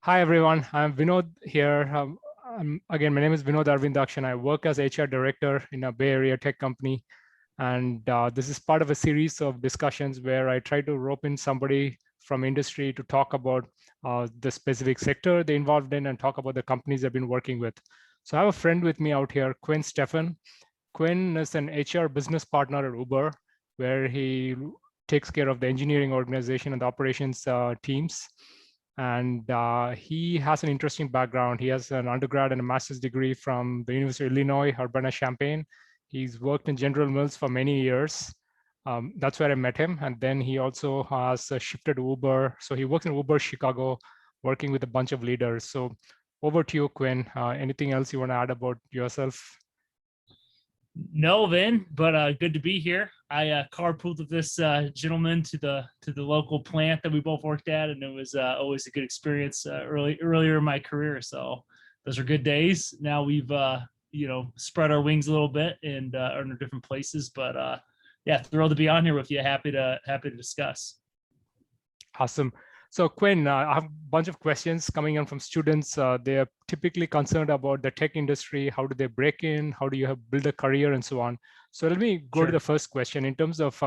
Hi, everyone. I'm Vinod here. Again, my name is Vinod Arvindaksh, and I work as HR director in a Bay Area tech company. And this is part of a series of discussions where I try to rope in somebody from industry to talk about the specific sector they're involved in and talk about the companies they've been working with. So I have a friend with me out here, Quinn Steffen. Quinn is an HR business partner at Uber, where he takes care of the engineering organization and the operations teams. And he has an interesting background. He has an undergrad and a master's degree from the University of Illinois, Urbana-Champaign. He's worked in General Mills for many years. That's where I met him. And then he also has shifted to Uber. So he works in Uber Chicago, working with a bunch of leaders. So over to you, Quinn. Anything else you want to add about yourself? No, Vin, but good to be here. I carpooled with this gentleman to the local plant that we both worked at, and it was always a good experience earlier in my career. So those are good days. Now we've spread our wings a little bit and are in different places. But yeah, thrilled to be on here with you. Happy to discuss. Awesome. So Quinn, I have a bunch of questions coming in from students. They are typically concerned about the tech industry. How do they break in? How do you build a career and so on? So let me go to the first question in terms of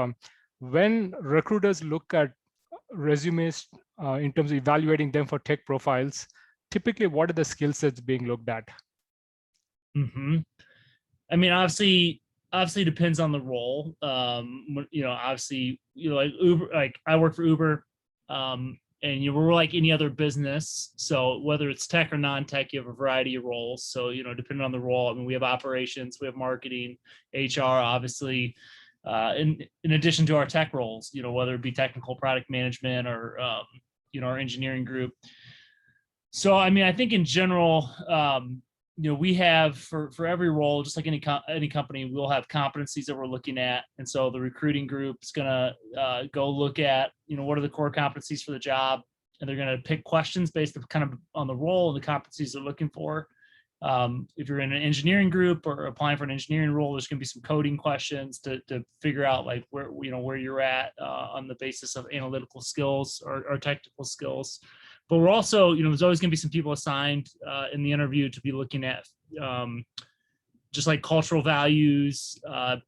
when recruiters look at resumes in terms of evaluating them for tech profiles, typically what are the skill sets being looked at? I mean, obviously depends on the role. Obviously, like Uber, like I work for Uber. And we're like any other business. So whether it's tech or non-tech, you have a variety of roles. So, depending on the role, I mean, we have operations, we have marketing, HR, obviously, in addition to our tech roles, whether it be technical product management or, our engineering group. So, I mean, I think in general, we have for every role, just like any company, we'll have competencies that we're looking at. And so the recruiting group is going to go look at, what are the core competencies for the job? And they're going to pick questions based kind of on the role and the competencies they're looking for. If you're in an engineering group or applying for an engineering role, there's going to be some coding questions to figure out like where you're at on the basis of analytical skills or technical skills. But we're also, there's always going to be some people assigned in the interview to be looking at just like cultural values,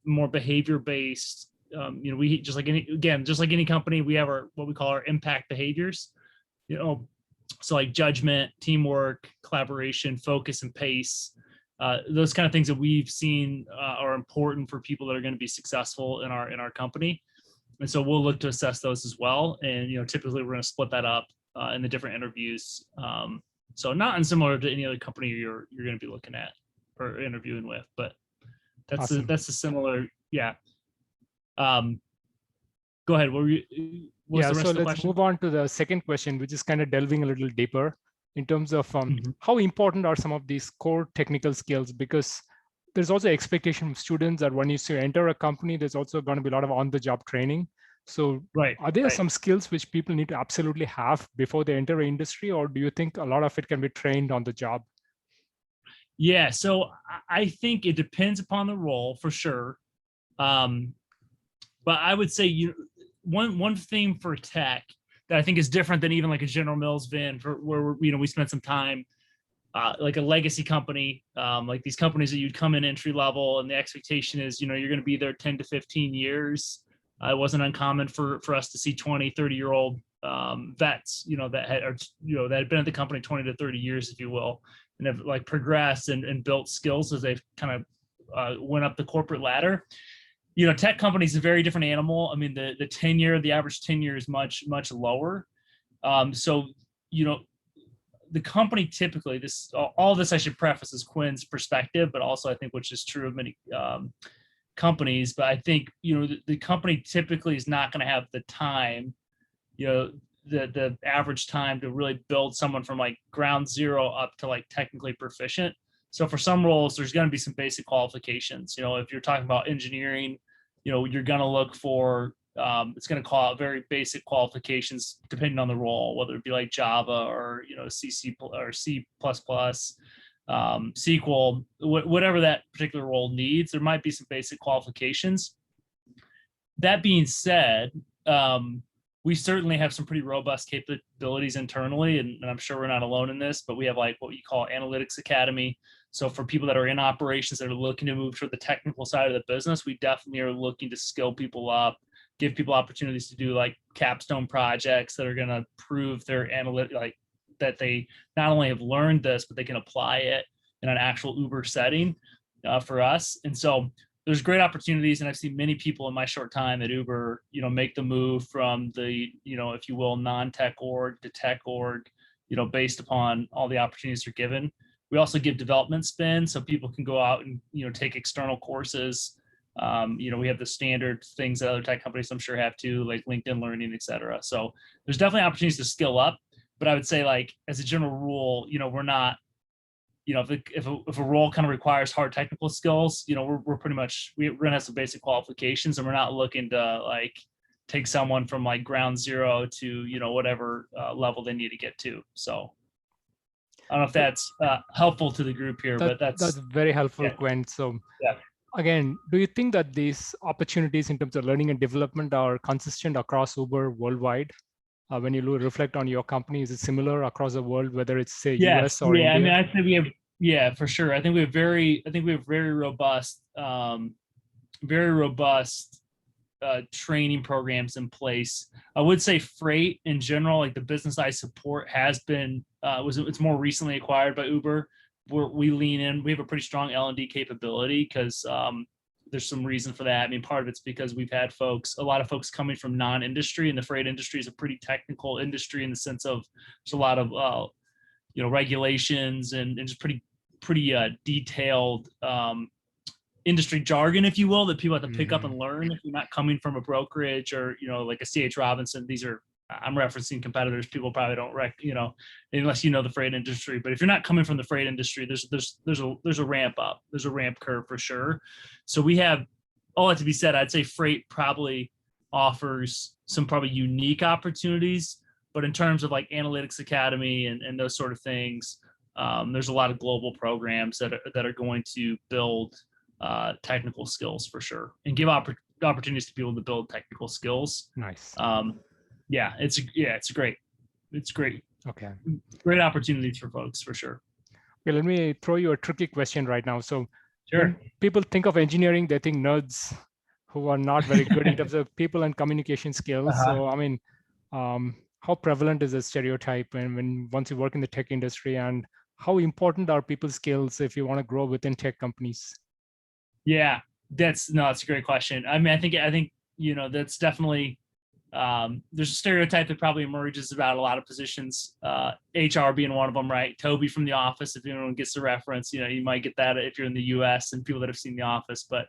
more behavior-based. We just like any company, we have what we call our impact behaviors. So like judgment, teamwork, collaboration, focus, and pace. Those kind of things that we've seen are important for people that are going to be successful in our company. And so we'll look to assess those as well. And typically we're going to split that up in the different interviews. So not unsimilar to any other company you're going to be looking at or interviewing with, but that's awesome. That's a similar, yeah. Go ahead. So let's move on to the second question, which is kind of delving a little deeper in terms of how important are some of these core technical skills, because there's also expectation from students that when you enter a company, there's also going to be a lot of on-the-job training. So are there some skills which people need to absolutely have before they enter an industry, or do you think a lot of it can be trained on the job? Yeah, so I think it depends upon the role for sure. But I would say one thing for tech that I think is different than even like a General Mills Vin, where we spent some time like a legacy company, like these companies that you'd come in entry level, and the expectation is you're going to be there 10 to 15 years. It wasn't uncommon for us to see 20, 30-year-old vets, that had been at the company 20 to 30 years, if you will, and have like progressed and built skills as they've kind of went up the corporate ladder. Tech companies is a very different animal. I mean, the tenure, the average tenure is much, much lower. So, the company typically, all this I should preface as Quinn's perspective, but also I think which is true of many companies. But I think, the company typically is not going to have the time, the average time to really build someone from like ground zero up to like technically proficient. So for some roles, there's going to be some basic qualifications. If you're talking about engineering, you're going to look for, it's going to call out very basic qualifications depending on the role, whether it be like Java or, C or C++, SQL, whatever that particular role needs, there might be some basic qualifications. That being said, we certainly have some pretty robust capabilities internally, and I'm sure we're not alone in this, but we have like what you call Analytics Academy. So for people that are in operations that are looking to move toward the technical side of the business, we definitely are looking to skill people up, give people opportunities to do like capstone projects that are going to prove their like that they not only have learned this, but they can apply it in an actual Uber setting for us. And so there's great opportunities, and I've seen many people in my short time at Uber, make the move from the, if you will, non-tech org to tech org, based upon all the opportunities they're given. We also give development spin, so people can go out and, take external courses. We have the standard things that other tech companies I'm sure have too, like LinkedIn Learning, et cetera. So there's definitely opportunities to skill up, but I would say, like, as a general rule, we're not, if a role kind of requires hard technical skills, we're pretty much, we're gonna have some basic qualifications, and we're not looking to like take someone from like ground zero to, whatever level they need to get to. So I don't know if that's helpful to the group here, but that's very helpful, yeah. Quinn. So yeah. Again, do you think that these opportunities in terms of learning and development are consistent across Uber worldwide? When you reflect on your company, is it similar across the world, whether it's say US or India? I mean, I think we have, for sure. I think we have very robust, training programs in place. I would say freight in general, like the business I support, has been it's more recently acquired by Uber. We lean in. We have a pretty strong L&D capability because there's some reason for that. I mean, part of it's because we've had a lot of folks coming from non-industry, and the freight industry is a pretty technical industry in the sense of there's a lot of regulations and just pretty detailed industry jargon, if you will, that people have to pick up and learn if you're not coming from a brokerage or like a C.H. Robinson. These are, I'm referencing competitors people probably don't unless the freight industry. But if you're not coming from the freight industry, there's a ramp up, there's a ramp curve for sure. So we have all that to be said. I'd say freight probably offers some probably unique opportunities, but in terms of like Analytics Academy and those sort of things, there's a lot of global programs that are going to build technical skills for sure, and give opportunities to people to build technical skills. Nice. It's great. Okay. Great opportunities for folks for sure. Okay, let me throw you a tricky question right now. So sure. When people think of engineering, they think nerds who are not very good in terms of people and communication skills. So I mean, how prevalent is this stereotype when once you work in the tech industry, and how important are people's skills if you want to grow within tech companies? Yeah, that's a great question. I mean, I think that's definitely there's a stereotype that probably emerges about a lot of positions, HR being one of them, right? Toby from The Office, if anyone gets the reference, you might get that if you're in the US and people that have seen The Office. But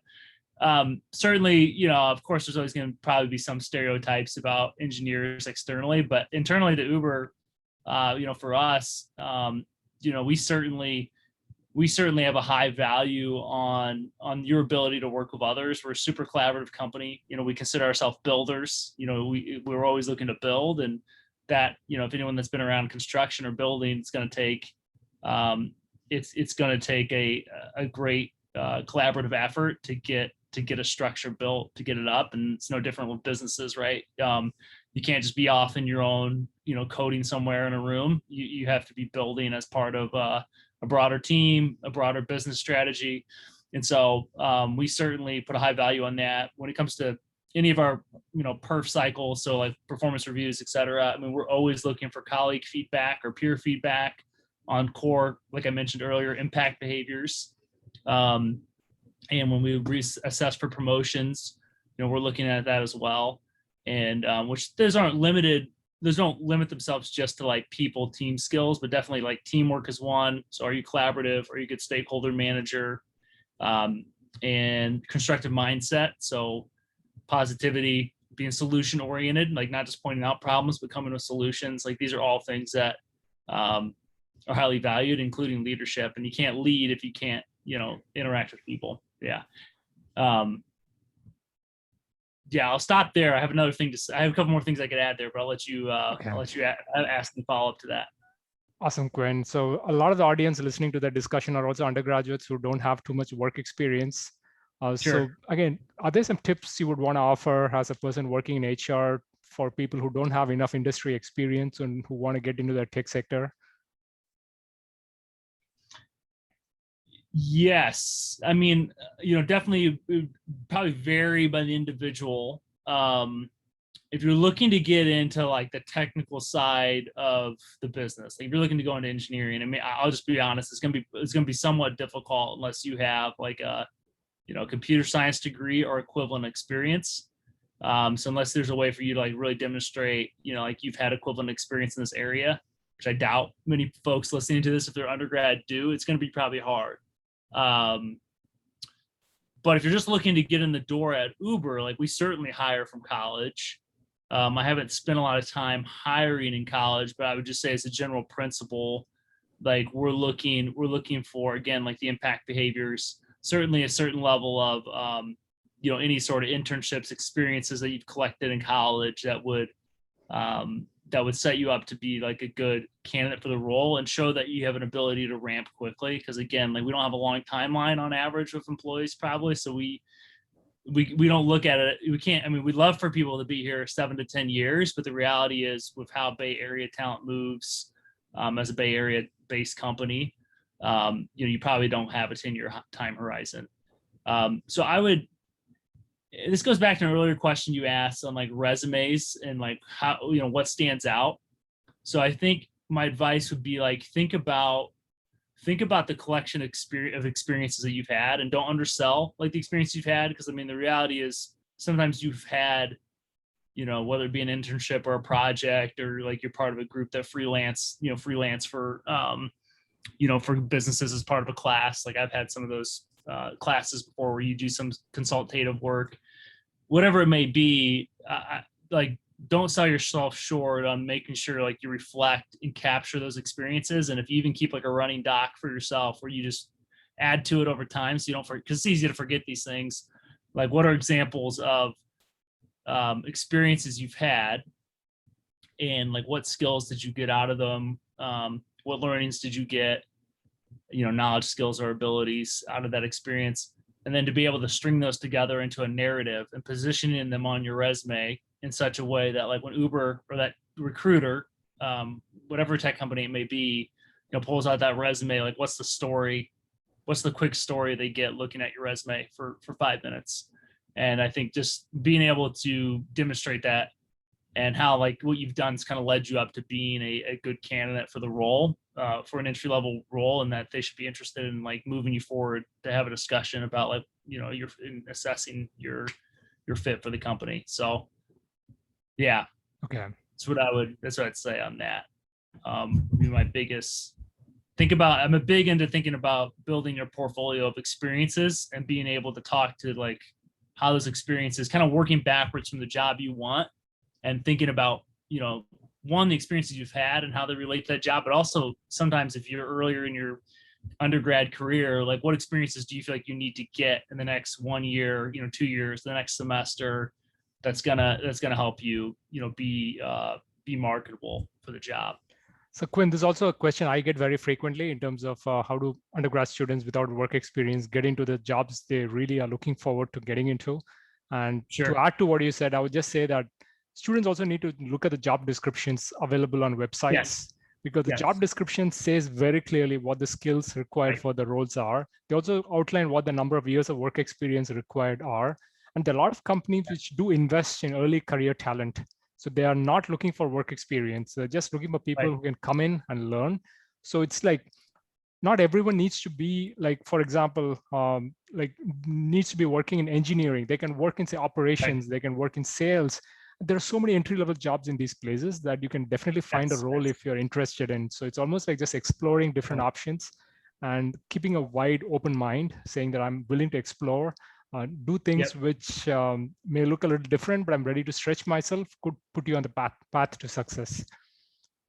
certainly, of course, there's always going to probably be some stereotypes about engineers externally, but internally to Uber, for us, we certainly have a high value on your ability to work with others. We're a super collaborative company. We consider ourselves builders. We're always looking to build, and that, if anyone that's been around construction or building, it's going to take it's going to take a great collaborative effort to get a structure built, to get it up. And it's no different with businesses, right? You can't just be off in your own, coding somewhere in a room. You have to be building as part of a broader team, a broader business strategy. And so we certainly put a high value on that. When it comes to any of our, perf cycles, so like performance reviews, et cetera, I mean, we're always looking for colleague feedback or peer feedback on core, like I mentioned earlier, impact behaviors. And when we assess for promotions, we're looking at that as well. And which those don't limit themselves just to like people team skills, but definitely like teamwork is one. So are you collaborative? Are you a good stakeholder manager? And constructive mindset. So positivity, being solution oriented, like not just pointing out problems, but coming with solutions. Like these are all things that are highly valued, including leadership. And you can't lead if you can't, interact with people. Yeah. I'll stop there. I have another thing to say. I have a couple more things I could add there, but I'll let you ask and follow up to that. Awesome, Quinn. So a lot of the audience listening to the discussion are also undergraduates who don't have too much work experience. Sure. So again, are there some tips you would want to offer as a person working in HR for people who don't have enough industry experience and who want to get into the tech sector? Yes, I mean, definitely it would probably vary by the individual. If you're looking to get into like the technical side of the business, like if you're looking to go into engineering, I mean, I'll just be honest, it's gonna be somewhat difficult unless you have like a computer science degree or equivalent experience. So unless there's a way for you to like really demonstrate, like you've had equivalent experience in this area, which I doubt many folks listening to this, if they're undergrad, do, it's going to be probably hard. But if you're just looking to get in the door at Uber, like we certainly hire from college. I haven't spent a lot of time hiring in college, but I would just say as a general principle, like we're looking for, again, like the impact behaviors, certainly a certain level of, any sort of internships, experiences that you've collected in college that would set you up to be like a good candidate for the role and show that you have an ability to ramp quickly. Because again, like we don't have a long timeline on average with employees probably. So we don't look at it. We can't, I mean, we'd love for people to be here 7 to 10 years, but the reality is with how Bay Area talent moves as a Bay Area based company, you probably don't have a 10-year time horizon. So I would, this goes back to an earlier question you asked on like resumes and like how, what stands out. So I think my advice would be like, think about the collection of experiences that you've had, and don't undersell like the experience you've had. Because I mean, the reality is sometimes you've had, whether it be an internship or a project, or like you're part of a group that freelance for, for businesses as part of a class. Like I've had some of those classes before where you do some consultative work, whatever it may be. Like don't sell yourself short on making sure like you reflect and capture those experiences. And if you even keep like a running doc for yourself where you just add to it over time, so you don't forget, because it's easy to forget these things. Like what are examples of experiences you've had, and like what skills did you get out of them? What learnings did you get, knowledge, skills, or abilities out of that experience? And then to be able to string those together into a narrative and positioning them on your resume in such a way that like when Uber or that recruiter, whatever tech company it may be, pulls out that resume, like what's the story, what's the quick story they get looking at your resume for 5 minutes. And I think just being able to demonstrate that and how like what you've done has kind of led you up to being a good candidate for the role, for an entry level role, and that they should be interested in like moving you forward to have a discussion about like, you're in assessing your fit for the company. So yeah. Okay. That's what I'd say on that. My biggest, I'm big into thinking about building your portfolio of experiences and being able to talk to like how those experiences, kind of working backwards from the job you want and thinking about, one, the experiences you've had and how they relate to that job, but also sometimes if you're earlier in your undergrad career, like what experiences do you feel like you need to get in the next 1 year, 2 years, the next semester, that's gonna help you, be marketable for the job. So Quinn, there's also a question I get very frequently in terms of how do undergrad students without work experience get into the jobs they really are looking forward to getting into. And Sure. To add to what you said, I would just say that students also need to look at the job descriptions available on websites. Yes. Because the job description says very clearly what the skills required for the roles are. They also outline what the number of years of work experience required are. And there are a lot of companies which do invest in early career talent. So they are not looking for work experience. They're just looking for people who can come in and learn. So it's like, not everyone needs to be like, for example, needs to be working in engineering. They can work in say operations, they can work in sales. There are so many entry-level jobs in these places that you can definitely find a role if you're interested in. So it's almost like just exploring different options and keeping a wide open mind, saying that I'm willing to explore, do things which may look a little different, but I'm ready to stretch myself, could put you on the path to success.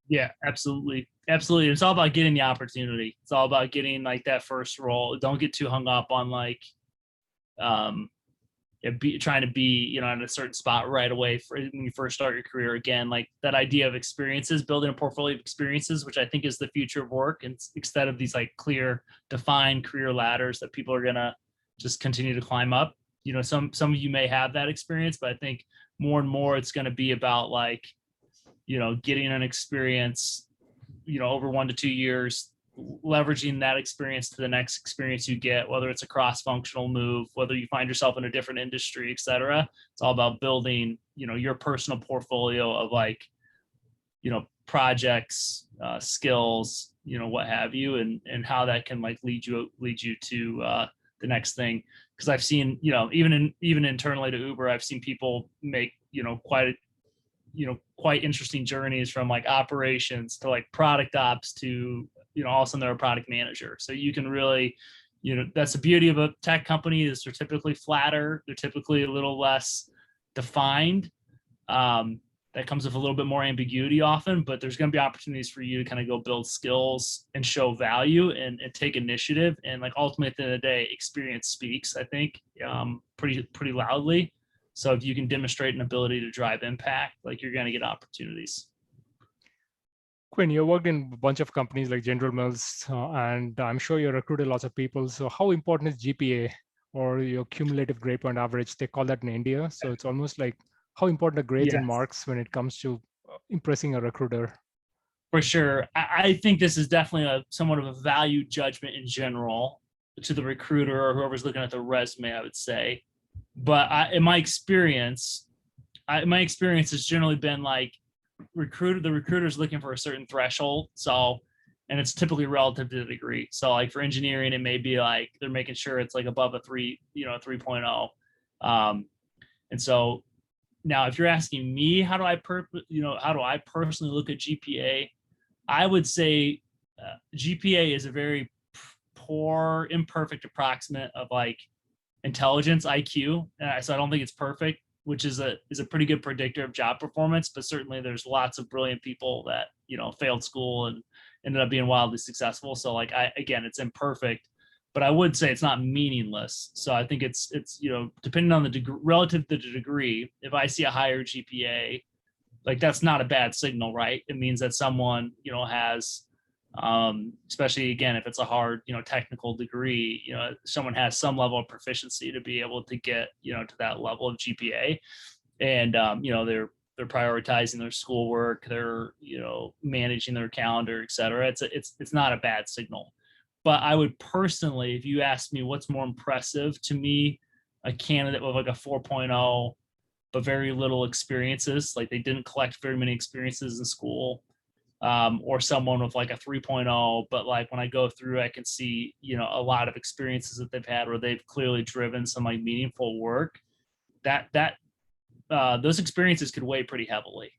Yeah, absolutely. Absolutely. It's all about getting the opportunity. It's all about getting like that first role. Don't get too hung up on like, trying to be, in a certain spot right away when you first start your career. Again, like that idea of experiences, building a portfolio of experiences, which I think is the future of work, and instead of these like clear, defined career ladders that people are gonna just continue to climb up. some of you may have that experience, but I think more and more it's going to be about like, getting an experience, over 1 to 2 years, leveraging that experience to the next experience you get, whether it's a cross-functional move, whether you find yourself in a different industry, et cetera. It's all about building, your personal portfolio of like, projects, skills, what have you, and how that can like lead you to the next thing. Because I've seen, even internally to Uber, I've seen people make, quite interesting journeys from like operations to like product ops to, all of a sudden they're a product manager. So you can really, that's the beauty of a tech company, is they're typically flatter. They're typically a little less defined. That comes with a little bit more ambiguity often, but there's going to be opportunities for you to kind of go build skills and show value and take initiative. And like ultimately at the end of the day, experience speaks, I think, pretty loudly. So if you can demonstrate an ability to drive impact, like you're going to get opportunities. Quinn, you worked in a bunch of companies like General Mills, and I'm sure you recruited lots of people. So how important is GPA, or your cumulative grade point average? They call that in India. So it's almost like, how important are grades and marks when it comes to impressing a recruiter? For sure. I think this is definitely somewhat of a value judgment in general to the recruiter or whoever's looking at the resume, I would say. But in my experience, has generally been like the recruiter's looking for a certain threshold. So, and it's typically relative to the degree. So like for engineering, it may be like they're making sure it's like above a 3.0. And so now if you're asking me, how do I personally look at GPA? I would say GPA is a very poor, imperfect approximate of like intelligence, IQ. So I don't think it's perfect, which is a pretty good predictor of job performance. But certainly there's lots of brilliant people that, failed school and ended up being wildly successful. So like, it's imperfect, but I would say it's not meaningless. So I think it's depending on the degree, relative to the degree, if I see a higher GPA, like that's not a bad signal, right? It means that someone, has, especially again, if it's a hard, technical degree, someone has some level of proficiency to be able to get, to that level of GPA. And, they're prioritizing their schoolwork, they're, managing their calendar, et cetera. It's not a bad signal. But I would personally, if you ask me what's more impressive to me, a candidate with like a 4.0, but very little experiences, like they didn't collect very many experiences in school, or someone with like a 3.0, but like when I go through, I can see, a lot of experiences that they've had where they've clearly driven some like meaningful work, that those experiences could weigh pretty heavily.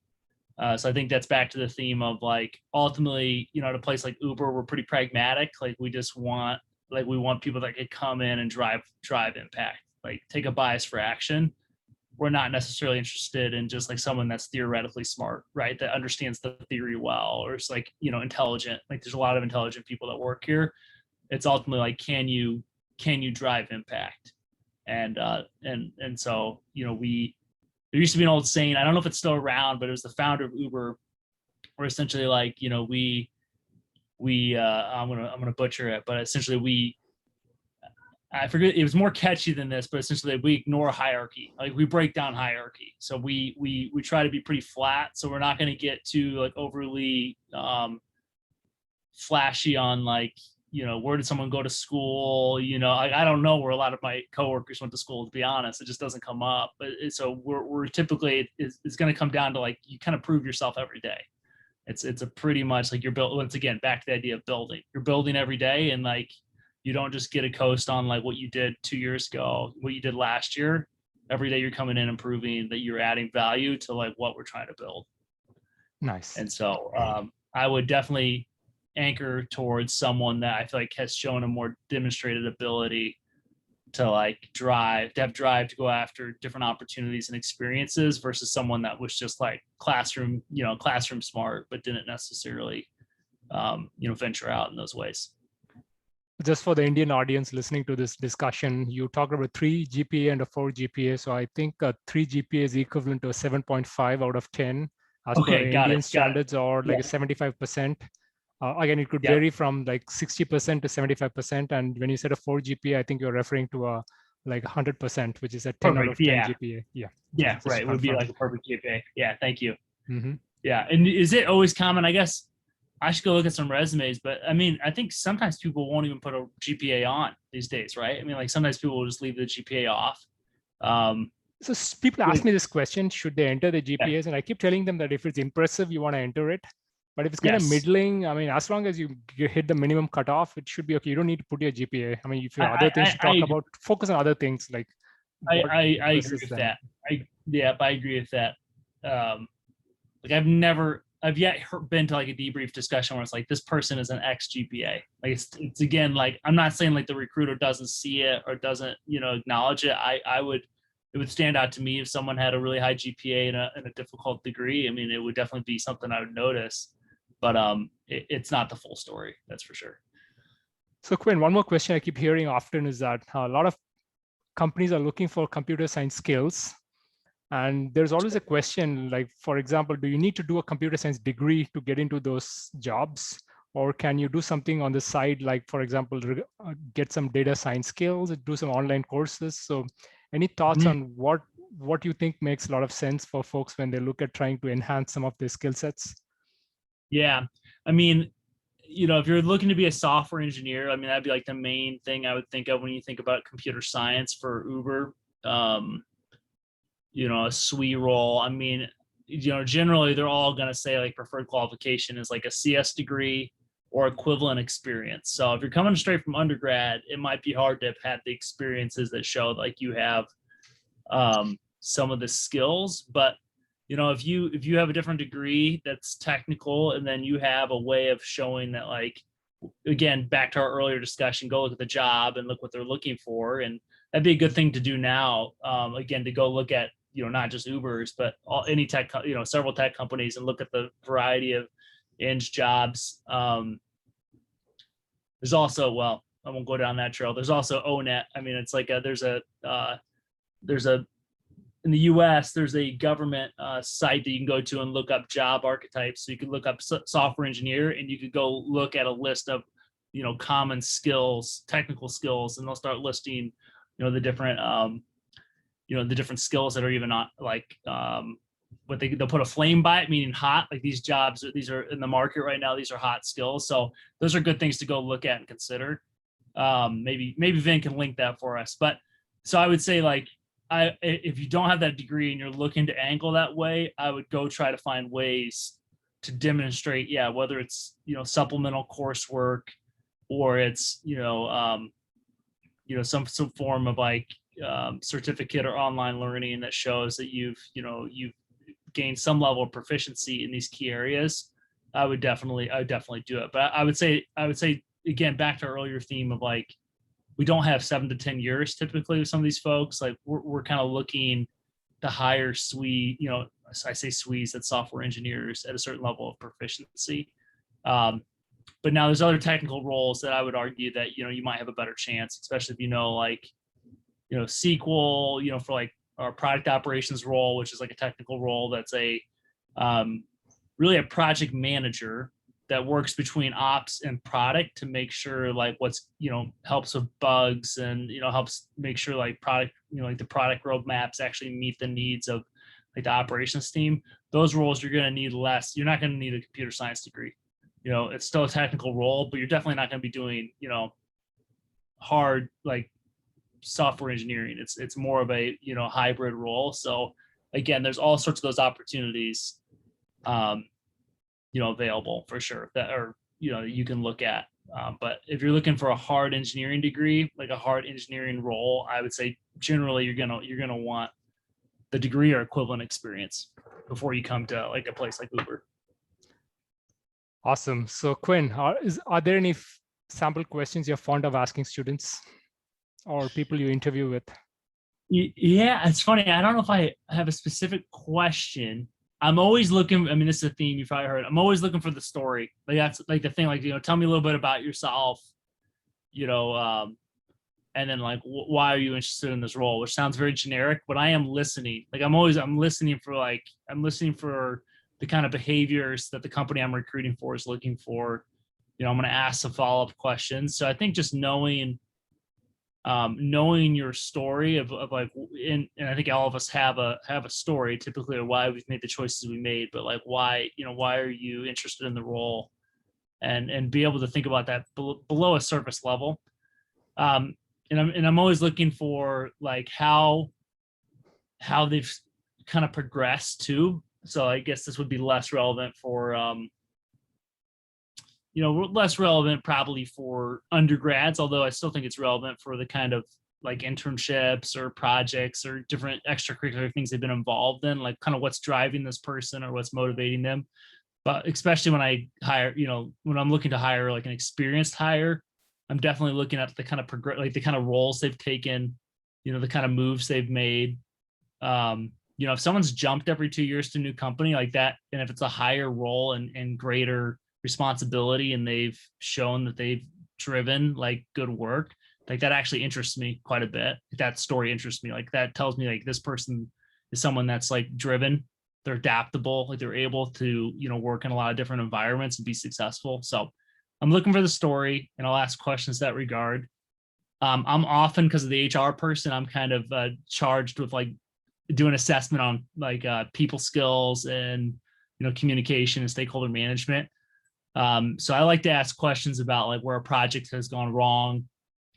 So I think that's back to the theme of like, ultimately, at a place like Uber, we're pretty pragmatic. Like we want people that could come in and drive impact, like take a bias for action. We're not necessarily interested in just like someone that's theoretically smart, right? That understands the theory well, or it's like, intelligent. Like there's a lot of intelligent people that work here. It's ultimately like, can you drive impact? And so, there used to be an old saying, I don't know if it's still around, but it was the founder of Uber, where essentially like, we I'm gonna butcher it, but essentially I forget, it was more catchy than this, but essentially we ignore hierarchy. Like we break down hierarchy. So we try to be pretty flat. So we're not going to get too like overly flashy on like, where did someone go to school? I don't know where a lot of my coworkers went to school, to be honest. It just doesn't come up. But so we're typically, it's going to come down to like, you kind of prove yourself every day. It's a pretty much like you're built, once again, back to the idea of building. You're building every day, and like, you don't just get a coast on like what you did 2 years ago, what you did last year. Every day you're coming in and proving that you're adding value to like what we're trying to build. Nice. And so I would definitely anchor towards someone that I feel like has shown a more demonstrated ability to like have drive to go after different opportunities and experiences, versus someone that was just like classroom smart, but didn't necessarily, venture out in those ways. Just for the Indian audience listening to this discussion, you talked about 3 GPA and a 4 GPA. So I think 3 GPA is equivalent to a 7.5 out of 10 as per Indian standards, or like a 75%. Again, it could vary from like 60% to 75%. And when you said a 4 GPA, I think you're referring to a like 100%, which is a 10 out Perfect. of 10 Yeah. GPA. Yeah. Yeah. Just to Right. It would be confirm. like a perfect GPA. Yeah. Thank you. Mm-hmm. Yeah. And is it always common? I guess I should go look at some resumes, but I mean, I think sometimes people won't even put a GPA on these days, right? I mean, like sometimes people will just leave the GPA off. So people ask Wait, me this question, should they enter the yeah. GPAs? And I keep telling them that if it's impressive, you want to enter it. But if it's kind of Yes. middling, I mean, as long as you hit the minimum cutoff, it should be okay. You don't need to put your GPA. I mean, if you have other things to talk about, focus on other things like what I agree impresses with them. that. I agree with that. Like I've yet been to like a debrief discussion where it's like this person is an X GPA. Like it's again like I'm not saying like the recruiter doesn't see it or doesn't acknowledge it. It would stand out to me if someone had a really high GPA in a difficult degree. I mean, it would definitely be something I would notice, but it's not the full story. That's for sure. So Quinn, one more question I keep hearing often is that a lot of companies are looking for computer science skills. And there's always a question, like, for example, do you need to do a computer science degree to get into those jobs? Or can you do something on the side, like, for example, get some data science skills, do some online courses? So any thoughts on what you think makes a lot of sense for folks when they look at trying to enhance some of their skill sets? Yeah. I mean, if you're looking to be a software engineer, I mean, that'd be like the main thing I would think of when you think about computer science for Uber. A SWE role. I mean, generally they're all going to say like preferred qualification is like a CS degree or equivalent experience. So if you're coming straight from undergrad, it might be hard to have had the experiences that show like you have some of the skills. But if you have a different degree that's technical, and then you have a way of showing that, like, again, back to our earlier discussion, go look at the job and look what they're looking for, and that'd be a good thing to do now. Again, to go look at not just Ubers, but any tech, several tech companies, and look at the variety of eng jobs. There's also, well, I won't go down that trail. There's also ONET. I mean, it's like there's a in the US, there's a government site that you can go to and look up job archetypes. So you could look up software engineer, and you could go look at a list of, common skills, technical skills, and they'll start listing, the different, the different skills that are even not like, what they'll put a flame by it, meaning hot. Like these jobs, these are in the market right now. These are hot skills. So those are good things to go look at and consider. Maybe Vin can link that for us. But so I would say, like, if you don't have that degree and you're looking to angle that way, I would go try to find ways to demonstrate, whether it's, supplemental coursework, or it's, some form of like certificate or online learning that shows that you've gained some level of proficiency in these key areas. I would definitely do it. But I would say again, back to our earlier theme of like, we don't have 7 to 10 years typically with some of these folks. Like we're kind of looking to hire SWE, I say SWEs, that's software engineers, at a certain level of proficiency. But now there's other technical roles that I would argue that, you might have a better chance, especially if like, SQL, for like our product operations role, which is like a technical role that's a really a project manager that works between ops and product to make sure like what's, helps with bugs, and, helps make sure like product, like the product roadmaps actually meet the needs of like the operations team. Those roles you're going to need less. You're not going to need a computer science degree. It's still a technical role, but you're definitely not going to be doing, hard like software engineering. It's more of a, hybrid role. So again, there's all sorts of those opportunities, available for sure that are, you can look at. But if you're looking for a hard engineering degree, like a hard engineering role, I would say generally you're gonna want the degree or equivalent experience before you come to like a place like Uber. Awesome. So Quinn, are there any sample questions you're fond of asking students or people you interview with? Yeah, it's funny. I don't know if I have a specific question. I'm always looking. I mean, this is a theme you've probably heard. I'm always looking for the story. Like that's like the thing. Like, tell me a little bit about yourself. And then like, why are you interested in this role? Which sounds very generic, but I am listening. Like I'm listening for the kind of behaviors that the company I'm recruiting for is looking for. I'm going to ask some follow-up questions. So I think just knowing knowing your story of like, and I think all of us have a story typically, of why we've made the choices we made, but like why are you interested in the role, and be able to think about that below a surface level. And I'm always looking for like how they've kind of progressed too. So I guess this would be less relevant for less relevant probably for undergrads, although I still think it's relevant for the kind of like internships or projects or different extracurricular things they've been involved in, like kind of what's driving this person or what's motivating them. But especially when I hire, when I'm looking to hire like an experienced hire, I'm definitely looking at the kind of like the kind of roles they've taken, the kind of moves they've made. If someone's jumped every 2 years to a new company like that, and if it's a higher role and greater responsibility, and they've shown that they've driven like good work, like that actually interests me quite a bit. That story interests me. Like that tells me like this person is someone that's like driven, they're adaptable, like they're able to, work in a lot of different environments and be successful. So I'm looking for the story, and I'll ask questions in that regard. I'm often, because of the HR person, I'm kind of charged with like doing assessment on like people skills and, communication and stakeholder management. So I like to ask questions about like where a project has gone wrong,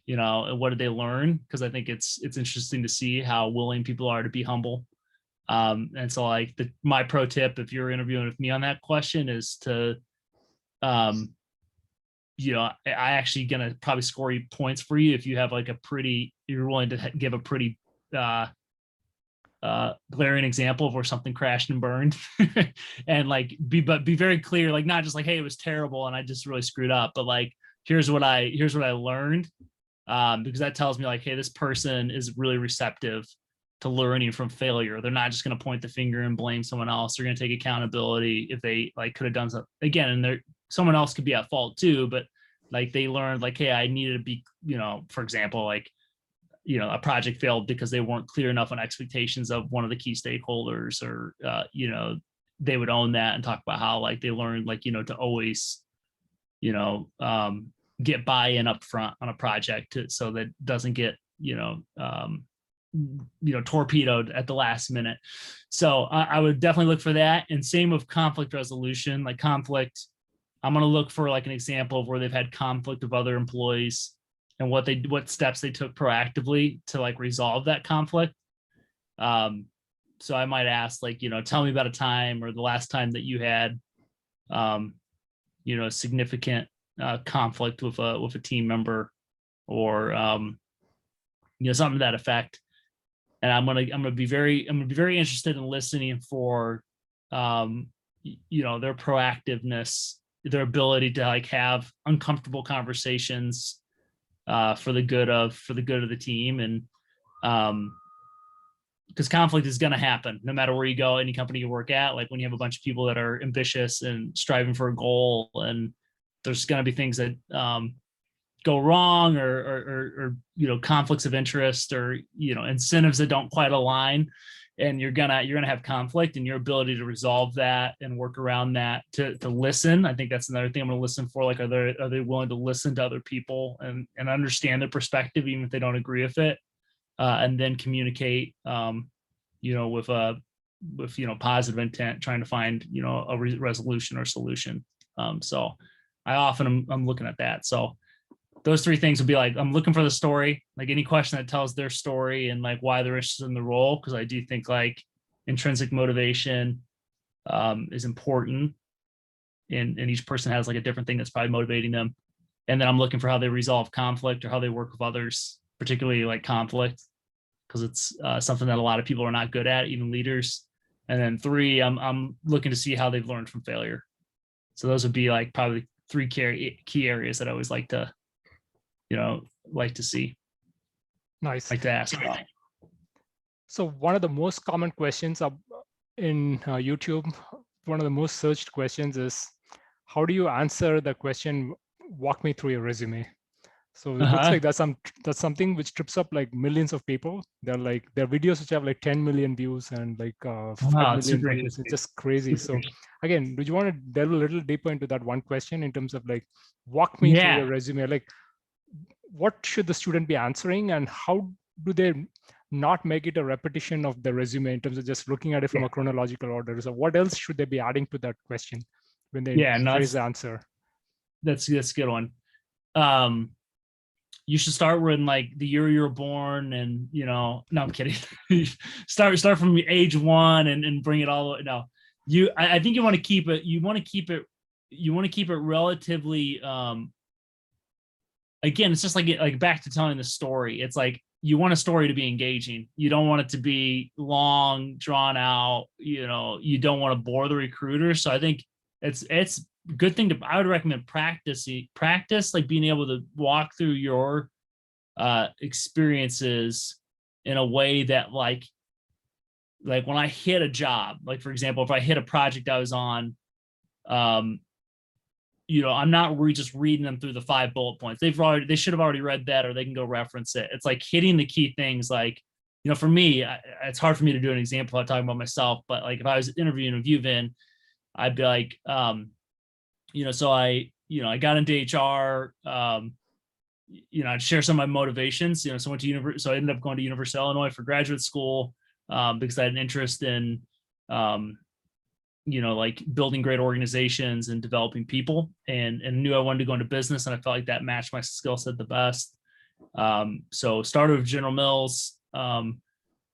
and what did they learn? Because I think it's interesting to see how willing people are to be humble. And so like my pro tip, if you're interviewing with me on that question, is to, I actually gonna probably score you points for you if you have like you're willing to give a pretty glaring example of where something crashed and burned, and like be very clear, like not just like, hey, it was terrible and I just really screwed up, but like here's what I learned, because that tells me like, hey, this person is really receptive to learning from failure. They're not just going to point the finger and blame someone else. They're going to take accountability if they like could have done something again, and someone else could be at fault too, but like they learned like, hey, I needed to be, for example, like, a project failed because they weren't clear enough on expectations of one of the key stakeholders, or, they would own that and talk about how like they learned like, to always, get buy-in up front on a project so that doesn't get, torpedoed at the last minute. So I would definitely look for that. And same with conflict resolution, like conflict. I'm going to look for like an example of where they've had conflict with other employees and what steps they took proactively to like resolve that conflict. So I might ask like, tell me about a time or the last time that you had, a significant conflict with a team member, or something to that effect. And I'm gonna be very interested in listening for their proactiveness, their ability to like have uncomfortable conversations for the good of the team. And because conflict is going to happen no matter where you go, any company you work at, like when you have a bunch of people that are ambitious and striving for a goal, and there's going to be things that go wrong, or conflicts of interest, or incentives that don't quite align, and you're gonna have conflict, and your ability to resolve that and work around that, to listen. I think that's another thing I'm going to listen for. Like, are they willing to listen to other people and understand their perspective even if they don't agree with it, and then communicate with positive intent, trying to find a resolution or solution. So I'm looking at that. So those three things would be like, I'm looking for the story, like any question that tells their story and like why they're interested in the role. Cause I do think like intrinsic motivation is important, and each person has like a different thing that's probably motivating them. And then I'm looking for how they resolve conflict or how they work with others, particularly like conflict, because it's something that a lot of people are not good at, even leaders. And then three, I'm looking to see how they've learned from failure. So those would be like probably three key areas that I always like to see. Nice. Like to ask about. So one of the most common questions in YouTube, one of the most searched questions is, how do you answer the question, walk me through your resume? So it looks like that's something which trips up like millions of people. They're videos which have like 10 million views and like 5 million views. It's just crazy. So again, do you want to delve a little deeper into that one question in terms of like, walk me through your resume? Like, what should the student be answering, and how do they not make it a repetition of the resume in terms of just looking at it from a chronological order? So what else should they be adding to that question when they phrase the answer? That's a good one. You should start with like the year you were born, and no, I'm kidding. start from age 1 and bring it all. No, I think you want to keep it. You want to keep it relatively. Again, it's just like back to telling the story. It's like you want a story to be engaging. You don't want it to be long, drawn out. You don't want to bore the recruiter. So I think it's a good thing I would recommend practice, like being able to walk through your experiences in a way that like when I hit a job, like for example, if I hit a project I was on, I'm not just reading them through the 5 bullet points. They should have already read that, or they can go reference it. It's like hitting the key things. Like, for me, it's hard for me to do an example without talking about myself, but like if I was interviewing a VUVin, I'd be like, so I got into HR, I'd share some of my motivations, so I ended up going to University of Illinois for graduate school, because I had an interest in, like building great organizations and developing people, and knew I wanted to go into business, and I felt like that matched my skill set the best. So started with General Mills.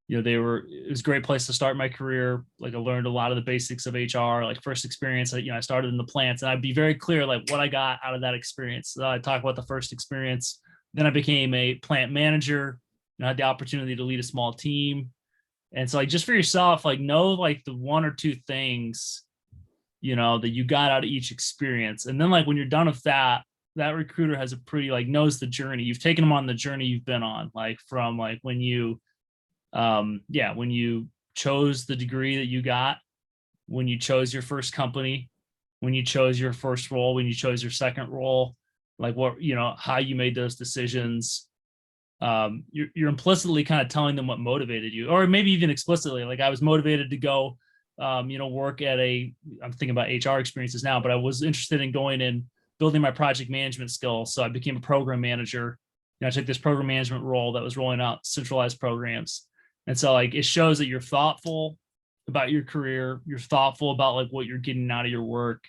It was a great place to start my career. Like I learned a lot of the basics of HR, like first experience, I started in the plants, and I'd be very clear, like what I got out of that experience. So I talk about the first experience. Then I became a plant manager, and I had the opportunity to lead a small team. And so like, just for yourself, like know like the 1 or 2 things, that you got out of each experience. And then like, when you're done with that recruiter has a pretty like knows the journey. You've taken them on the journey you've been on, like from like when you chose the degree that you got, when you chose your first company, when you chose your first role, when you chose your second role, like what, how you made those decisions. You're implicitly kind of telling them what motivated you, or maybe even explicitly. Like I was motivated to go, work at I'm thinking about HR experiences now, but I was interested in going and building my project management skills. So I became a program manager. I took this program management role that was rolling out centralized programs. And so like, it shows that you're thoughtful about your career. You're thoughtful about like what you're getting out of your work.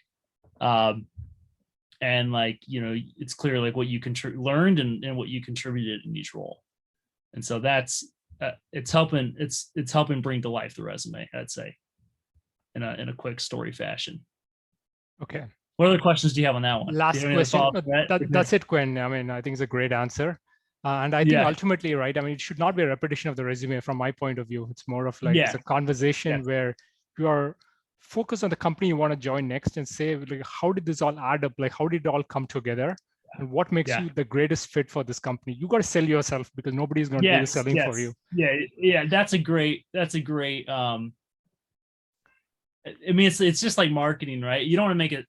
And like, it's clear like what you learned and what you contributed in each role. And so that's, it's helping bring to life the resume, I'd say, in a quick story fashion. Okay. What other questions do you have on that one? Last question. That's it, Quinn. I mean, I think it's a great answer. And I think ultimately, right, I mean, it should not be a repetition of the resume from my point of view. It's more of like, it's a conversation where you are focused on the company you want to join next and say, like, how did this all add up? Like, how did it all come together? And what makes you the greatest fit for this company? You got to sell yourself, because nobody's going to do the selling for you. Yeah. That's a great, I mean, it's just like marketing, right? You don't want to make it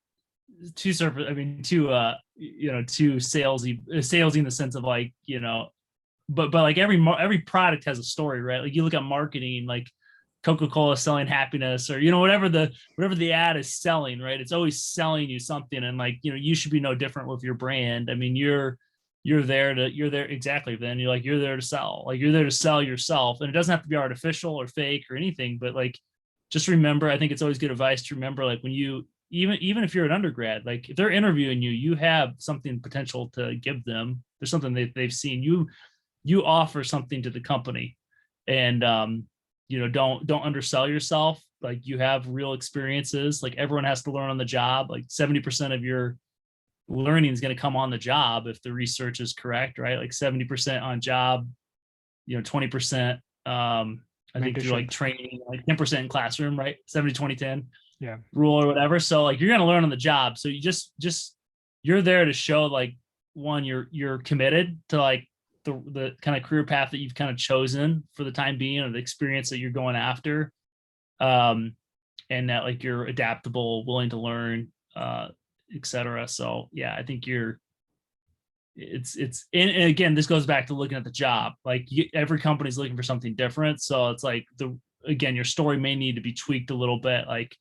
too surface. I mean, too salesy in the sense of like, but like every product has a story, right? Like you look at marketing, like Coca-Cola selling happiness, or whatever the ad is selling, right? It's always selling you something, and like you should be no different with your brand. I mean, you're there exactly. Then you're there to sell. Like you're there to sell yourself, and it doesn't have to be artificial or fake or anything. But like, just remember, I think it's always good advice to remember, like when you even if you're an undergrad, like if they're interviewing you, you have something potential to give them. There's something they've seen you offer something to the company, and don't undersell yourself. Like you have real experiences. Like everyone has to learn on the job. Like 70% of your learning is going to come on the job if the research is correct, right? Like 70% on job, 20%. I think through like training, like 10% in classroom, right? 70, 20, 10 rule or whatever. So like you're going to learn on the job. So you just you're there to show like, one, you're committed to like the kind of career path that you've kind of chosen for the time being, or the experience that you're going after. And that like you're adaptable, willing to learn, etc. So yeah, I think and again, this goes back to looking at the job. Like every company is looking for something different. So it's like your story may need to be tweaked a little bit. Like,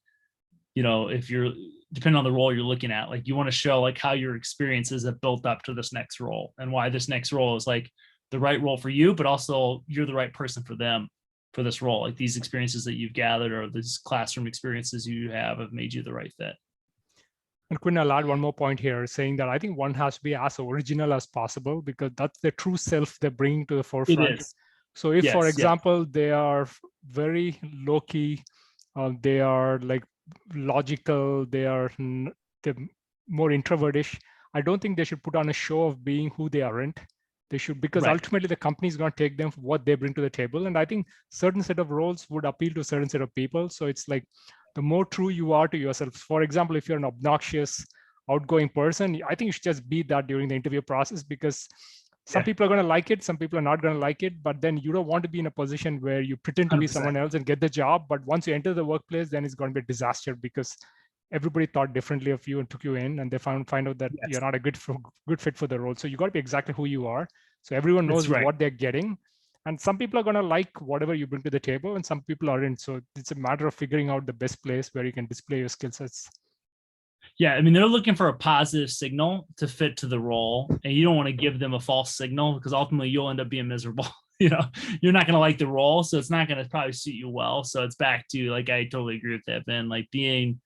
if you're depending on the role you're looking at, like you want to show like how your experiences have built up to this next role and why this next role is like the right role for you, but also you're the right person for them for this role. Like these experiences that you've gathered or these classroom experiences you have made you the right fit. And Quinn, I'll add one more point here, saying that I think one has to be as original as possible because that's the true self they're bringing to the forefront. It is. So if, for Yes, example, they are very low key, they are like logical, they're more introvertish, I don't think they should put on a show of being who they aren't. They should, because Right. ultimately the company is going to take them for what they bring to the table. And I think certain set of roles would appeal to a certain set of people. So it's like the more true you are to yourself. For example, if you're an obnoxious, outgoing person, I think you should just be that during the interview process, because some people are going to like it, some people are not going to like it, but then you don't want to be in a position where you pretend to be 100%. someone else and get the job. But once you enter the workplace, then it's going to be a disaster because everybody thought differently of you and took you in, and they find out that you're not a good fit for the role. So you got to be exactly who you are. So everyone knows what they're getting. And some people are going to like whatever you bring to the table, and some people aren't. So it's a matter of figuring out the best place where you can display your skill sets. Yeah, I mean, they're looking for a positive signal to fit to the role, and you don't want to give them a false signal because ultimately you'll end up being miserable. You're not going to like the role, so it's not going to probably suit you well. So it's back to, like, I totally agree with that, Ben, like being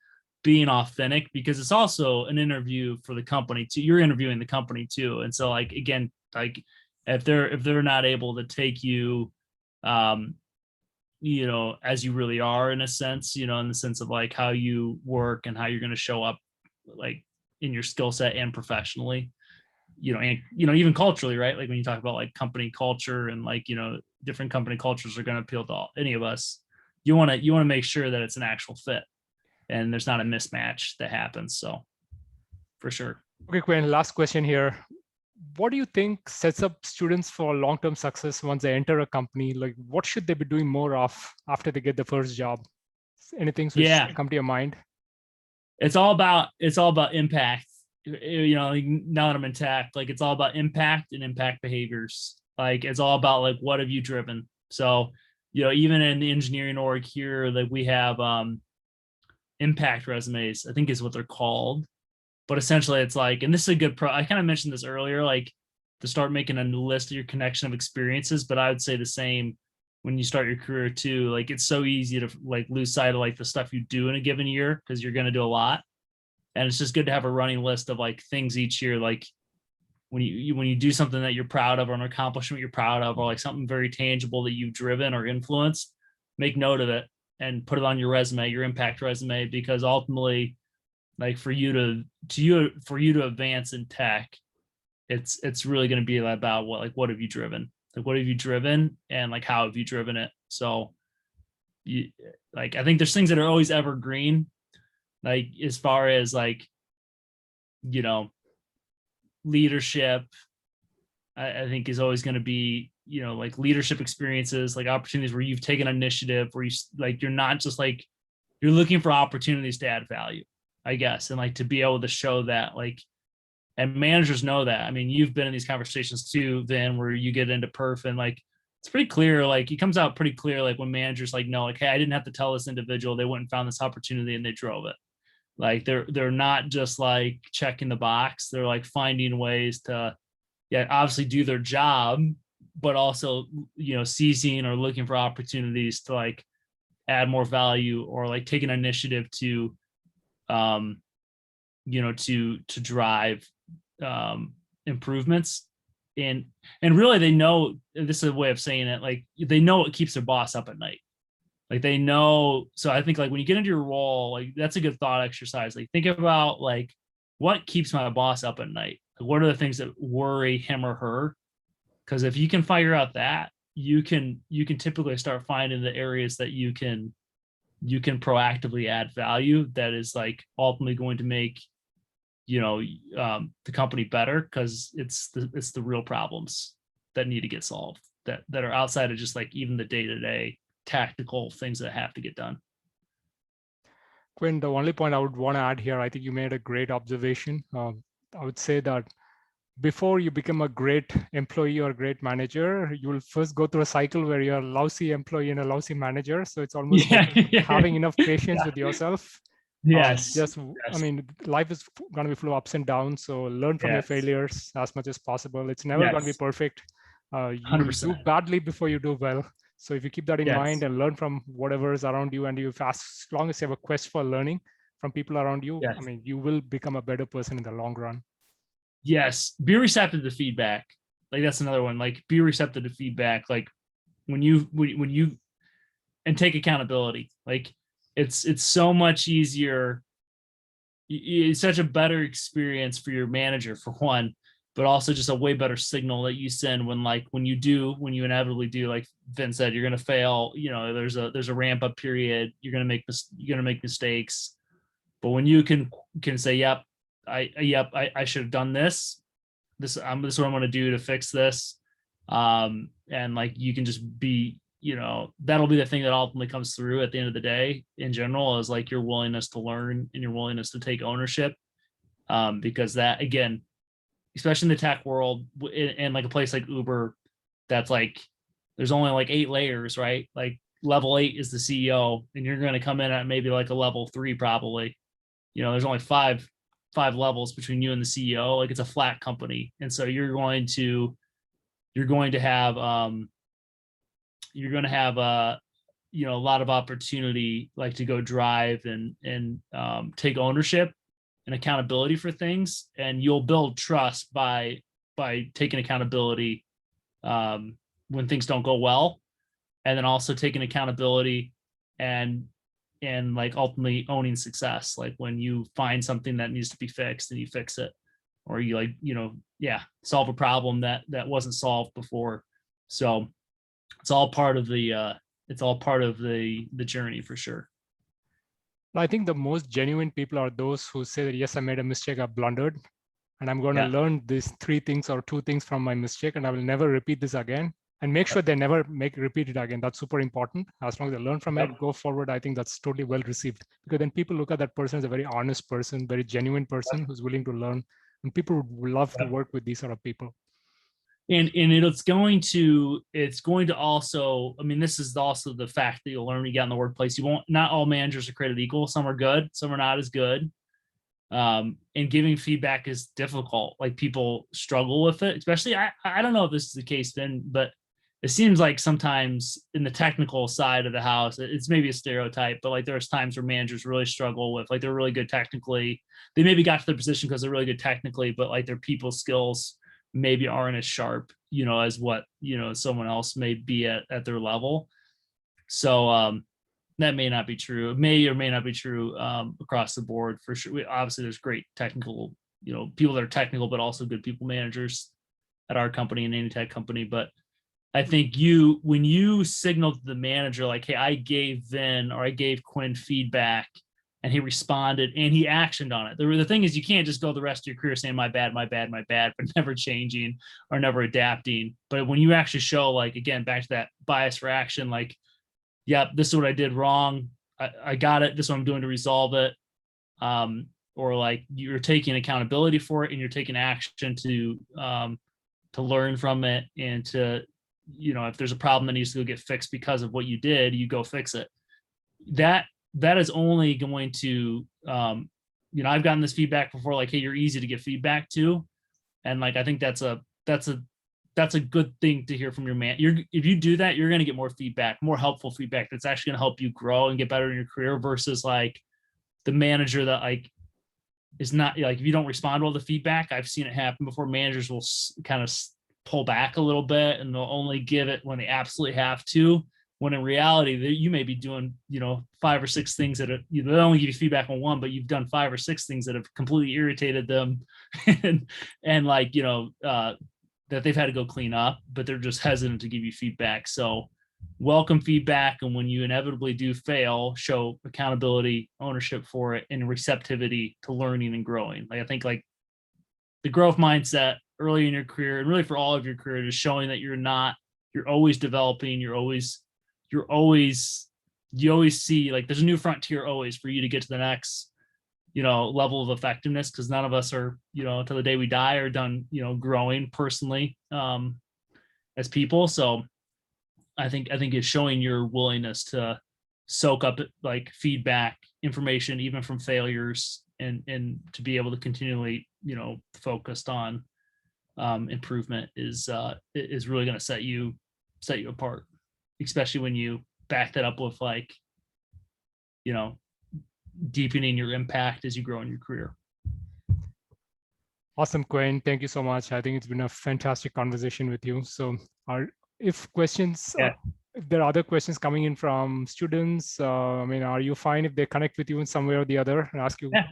authentic, because it's also an interview for the company too. You're interviewing the company too. And so, like, again, like if they're not able to take you, as you really are, in a sense, in the sense of like how you work and how you're going to show up, like in your skill set and professionally, and even culturally, right? Like when you talk about like company culture and like, different company cultures are going to appeal to any of us. You want to make sure that it's an actual fit and there's not a mismatch that happens. So for sure. Okay, Quinn, last question here. What do you think sets up students for long-term success once they enter a company? Like, what should they be doing more of after they get the first job? Anything which come to your mind? It's all about impact. Like now that I'm in tech, like it's all about impact and impact behaviors. Like it's all about like, what have you driven? So, even in the engineering org here, like we have impact resumes, I think is what they're called. But essentially it's like, and this is a good I kind of mentioned this earlier, like to start making a list of your connection of experiences. But I would say the same when you start your career too. Like it's so easy to like lose sight of like the stuff you do in a given year because you're going to do a lot. And it's just good to have a running list of like things each year. Like when you do something that you're proud of, or an accomplishment you're proud of, or like something very tangible that you've driven or influenced, make note of it and put it on your resume, your impact resume, because ultimately, like for you to advance in tech, it's really going to be about what have you driven? Like what have you driven and like how have you driven it? So I think there's things that are always evergreen, like as far as like, leadership, I think is always going to be, like leadership experiences, like opportunities where you've taken initiative, where you like, you're not just like, you're looking for opportunities to add value, I guess. And like to be able to show that, like, and managers know that. I mean, you've been in these conversations too, Vin, where you get into perf and like, it's pretty clear, like it comes out pretty clear, like when managers like, know, like, hey, I didn't have to tell this individual, they went and found this opportunity and they drove it. Like they're not just like checking the box. They're like finding ways to, obviously do their job, but also, seizing or looking for opportunities to like add more value or like take an initiative to, to drive improvements. And really they know, this is a way of saying it, like they know what keeps their boss up at night. Like they know. So I think like when you get into your role, like that's a good thought exercise. Like think about like, what keeps my boss up at night? Like, what are the things that worry him or her? Because if you can figure out that, you can typically start finding the areas that you can proactively add value that is like ultimately going to make, the company better, because it's the real problems that need to get solved that are outside of just like even the day-to-day tactical things that have to get done. Quinn, the only point I would want to add here, I think you made a great observation. I would say that before you become a great employee or a great manager, you will first go through a cycle where you're a lousy employee and a lousy manager. So it's almost like having enough patience with yourself Yes. Just, I Yes. mean, life is going to be full of ups and downs. So learn from your Yes. failures as much as possible. It's never going to be Yes. perfect. You do 100%. badly before you do well. So if you keep that in mind Yes. and learn from whatever is around you, and as long as you have a quest for learning from people around you, I Yes. mean, you will become a better person in the long run. Yes. Be receptive to feedback. Like that's another one. Like be receptive to feedback. Like when you and take accountability. Like it's so much easier. It's such a better experience for your manager for one, but also just a way better signal that you send when you inevitably do, like Vin said, you're going to fail. There's a ramp up period. You're going to make mistakes, but when you can say, yep, I should have done this. This is what I'm going to do to fix this. And like you can just be, that'll be the thing that ultimately comes through at the end of the day in general, is like your willingness to learn and your willingness to take ownership. Because that, again, especially in the tech world and like a place like Uber, that's like there's only like 8 layers, right? Like level 8 is the CEO, and you're going to come in at maybe like a level 3 probably. There's only five levels between you and the CEO. Like it's a flat company, and so you're going to have a lot of opportunity, like to go drive and take ownership and accountability for things, and you'll build trust by taking accountability when things don't go well, and then also taking accountability and like ultimately owning success, like when you find something that needs to be fixed and you fix it, or you solve a problem that wasn't solved before. So it's all part of the journey for sure. I think the most genuine people are those who say that, yes, I made a mistake, I blundered, and I'm going to learn these 3 things or 2 things from my mistake, and I will never repeat this again, and make sure they never repeat it again. That's super important. As long as they learn from it, go forward, I think that's totally well received, because then people look at that person as a very honest person, very genuine person who's willing to learn, and people would love to work with these sort of people. And it's going to also, I mean, this is also the fact that you'll learn when you get in the workplace. Not all managers are created equal. Some are good, some are not as good. And giving feedback is difficult. Like people struggle with it, especially, I don't know if this is the case then, but it seems like sometimes in the technical side of the house, it's maybe a stereotype, but like there's times where managers really struggle with, like, they're really good technically. They maybe got to their position because they're really good technically, but like their people skills maybe aren't as sharp, as what, someone else may be at their level. So that may not be true. It may or may not be true across the board for sure. Obviously, there's great technical, people that are technical, but also good people managers at our company and any tech company. But I think when you signal to the manager, like, hey, I gave Vin or I gave Quinn feedback and he responded and he actioned on it. The thing is, you can't just go the rest of your career saying my bad, but never changing or never adapting. But when you actually show, like, again, back to that bias for action, like, yep, this is what I did wrong. I got it. This is what I'm doing to resolve it. Or like you're taking accountability for it and you're taking action to learn from it, and to, if there's a problem that needs to go get fixed because of what you did, you go fix it. That is only going to, I've gotten this feedback before, like, hey, you're easy to give feedback to. And like, I think that's a good thing to hear from your man. If you do that, you're going to get more feedback, more helpful feedback that's actually going to help you grow and get better in your career, versus like the manager that like is not, like, if you don't respond well to feedback, I've seen it happen before. Managers will kind of pull back a little bit and they'll only give it when they absolutely have to, when in reality you may be doing 5 or 6 things that they'll only give you feedback on one, but you've done 5 or 6 things that have completely irritated them and like that they've had to go clean up, but they're just hesitant to give you feedback. So welcome feedback, and when you inevitably do fail, show accountability, ownership for it, and receptivity to learning and growing. Like, I think like the growth mindset early in your career, and really for all of your career, is showing that you're always developing, you always see, like, there's a new frontier always for you to get to the next level of effectiveness, because none of us are, till the day we die, are done growing personally as people. So I think it's showing your willingness to soak up like feedback, information, even from failures, and to be able to continually, focused on improvement is really going to set you apart, especially when you back that up with like, deepening your impact as you grow in your career. Awesome, Quinn. Thank you so much. I think it's been a fantastic conversation with you. So if there are other questions coming in from students, are you fine if they connect with you in some way or the other and ask you? Yeah,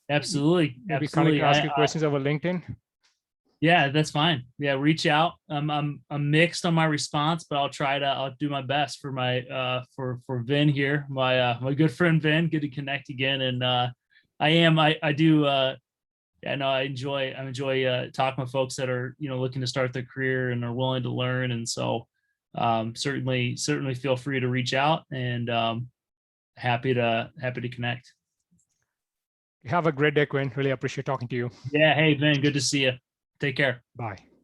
absolutely. Maybe Absolutely. ask you questions over LinkedIn? Yeah, that's fine. Yeah, reach out. I'm mixed on my response, but I'll do my best for my for Vin here, my good friend Vin. Good to connect again. And I enjoy talking with folks that are looking to start their career and are willing to learn. And so certainly feel free to reach out, and happy to connect. Have a great day, Quinn. Really appreciate talking to you. Yeah. Hey, Vin, good to see you. Take care. Bye.